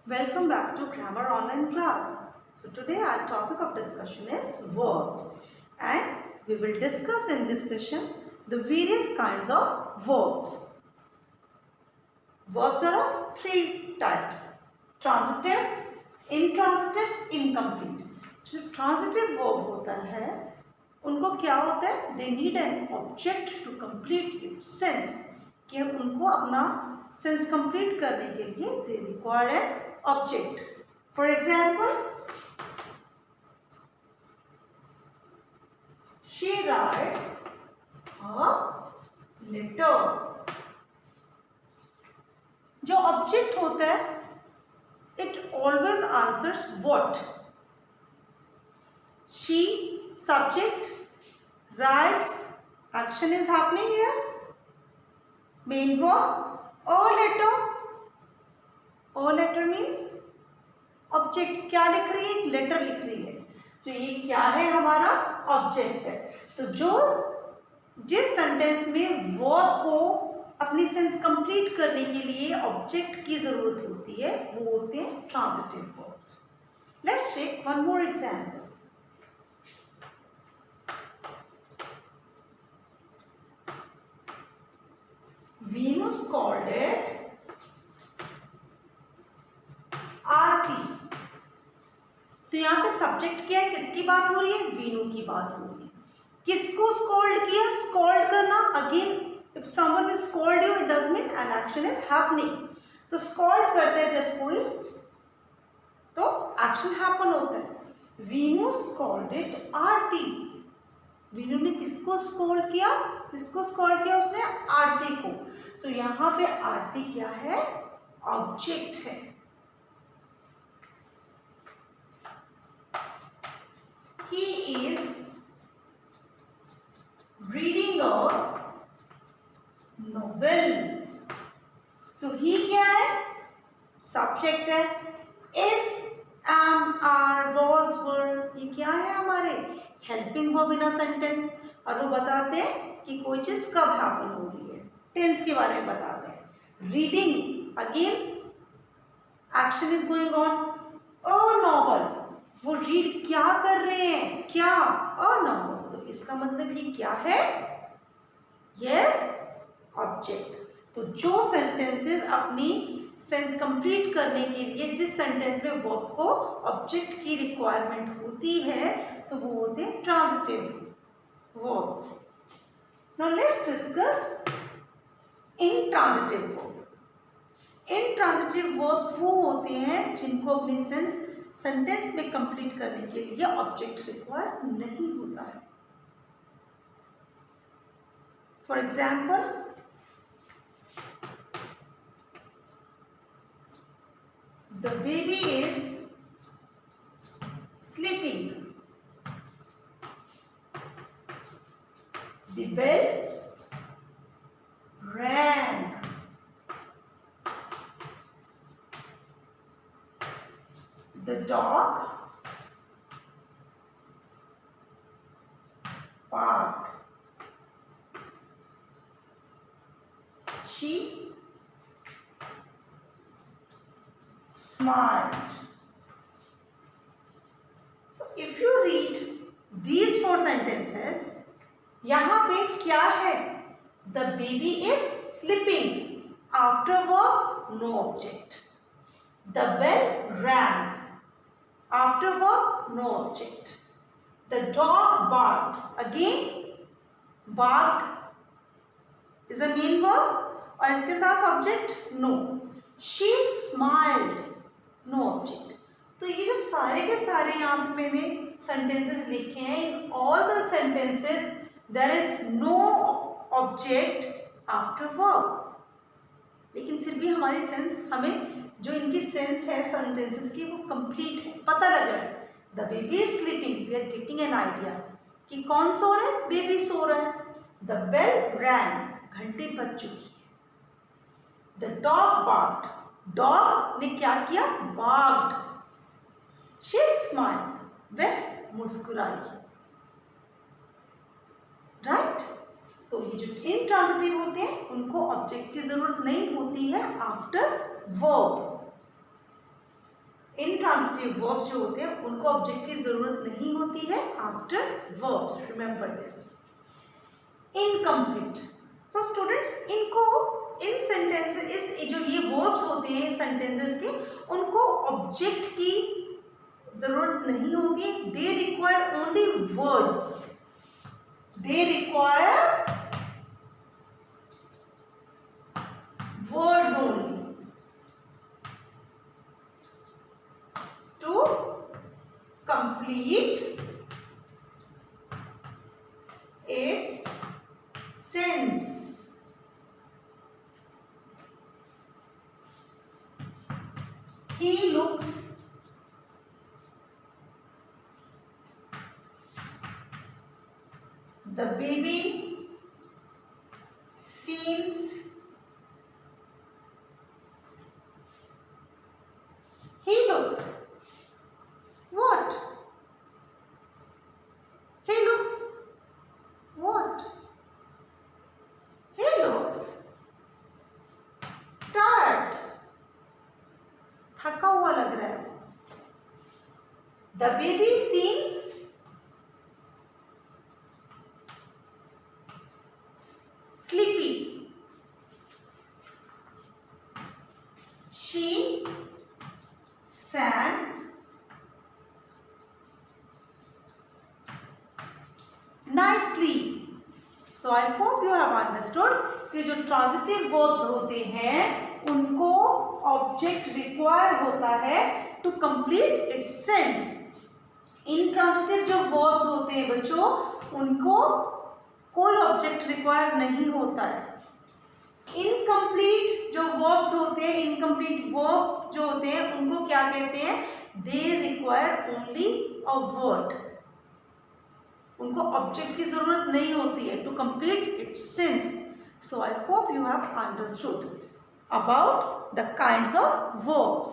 Welcome back to Grammar Online class. So today our topic of discussion is verbs, and we will discuss in this session the various kinds of verbs. Verbs are of three types: transitive, intransitive, incomplete. जो transitive verb होता है उनको क्या होता है? They need an object to complete its sense. कि उनको अपना सेंस कंप्लीट करने के लिए they require an object. For example, she writes a letter. जो ऑब्जेक्ट होता है it always answers what. She, subject, writes, action is happening here. Main verb, a letter. A letter means object क्या लिख रही है? लेटर लिख रही है. तो ये क्या है? हमारा ऑब्जेक्ट है. तो जो जिस सेंटेंस में वर्ब को अपनी सेंस कंप्लीट करने के लिए ऑब्जेक्ट की जरूरत होती है वो होते हैं transitive verbs. Let's take one more example. Venus called it Aarti. तो यहाँ पे सब्जेक्ट क्या है? किसकी बात हो रही है? वीनू की बात हो रही है. किसको स्कॉल्ड किया? स्कॉल्ड करना. Again if someone will scold you it does mean an action is happening. तो स्कॉल्ड करते हैं जब कोई तो एक्शन हैपन होता है. वीनू स्कॉल्ड इट आरती. वीनू ने किसको स्कॉल्ड किया? किसको स्कॉल्ड किया उसने? आरती को. तो यहाँ पे आरती क्या है? ऑब्जेक्ट है. He is reading a novel. तो he क्या है? सब्जेक्ट है. is, am, are, was, were ये क्या है? हमारे helping verb in a sentence. और वो बताते हैं कि कोई चीज कब हैपन हो रही है. टेंस के बारे में बताते हैं. Reading, again action is going on. A novel, वो रीड क्या कर रहे हैं? क्या? A novel. तो इसका मतलब ये क्या है? Yes, object. तो जो सेंटेंसेस अपनी सेंस कंप्लीट करने के लिए जिस सेंटेंस में वर्ब को ऑब्जेक्ट की रिक्वायरमेंट होती है तो वो होते हैं transitive verbs. Now let's discuss intransitive verb. intransitive verbs वो होते हैं जिनको अपनी सेंस सेंटेंस में कंप्लीट करने के लिए ऑब्जेक्ट रिक्वायर नहीं होता है. For example, the baby is sleeping. The bell rang. The dog barked. She smiled. So if you read these four sentences, यहाँ पे क्या है? The baby is sleeping. After verb, no object. The bell rang. After verb, no object. The dog barked. Again, barked is a main verb. और इसके साथ object no. She smiled. No object. तो ये जो सारे के सारे यहाँ पे मैंने sentences लिखे हैं, in all the sentences there is no object after verb. लेकिन फिर भी हमारी सेंस, हमें जो इनकी सेंस है सेंटेंसेस की वो कंप्लीट है. पता लग रहा है the baby is sleeping. We are getting an idea कि कौन सो रहा है? बेबी सो रहा है. द बेल रैंग, घंटी बज चुकी है. द डॉग बार्क्ड, डॉग ने क्या किया? बार्क्ड. शी स्माइल्ड, वह मुस्कुराई. राइट. तो ये जो इंट्रांजिटिव होते हैं उनको ऑब्जेक्ट की जरूरत नहीं होती है आफ्टर वर्ब. इंट्रांजिटिव वर्ब्स जो होते हैं उनको ऑब्जेक्ट की जरूरत नहीं होती है after verbs, remember this. Incomplete, so students इनको इन सेंटेंसेस, जो ये वर्ब्स होते हैं सेंटेंसेस के, उनको ऑब्जेक्ट की जरूरत नहीं होती है। They require only words, they require words only to complete its sense. He looks the baby seems he looks what? He looks what? He looks tired, थका हुआ लग रहा है। The baby seems sleepy, she sang nicely। So I hope you have understood कि जो transitive verbs होते हैं उनको ऑब्जेक्ट रिक्वायर होता है to complete its sense. Intransitive जो वर्ब्स होते हैं बच्चों, उनको कोई ऑब्जेक्ट रिक्वायर नहीं होता है। इनकम्प्लीट जो वर्ब्स होते हैं, इनकम्प्लीट वर्ब जो होते हैं उनको क्या कहते हैं? They require only a word, उनको ऑब्जेक्ट की जरूरत नहीं होती है to complete its sense. So I hope you have understood about the kinds of verbs.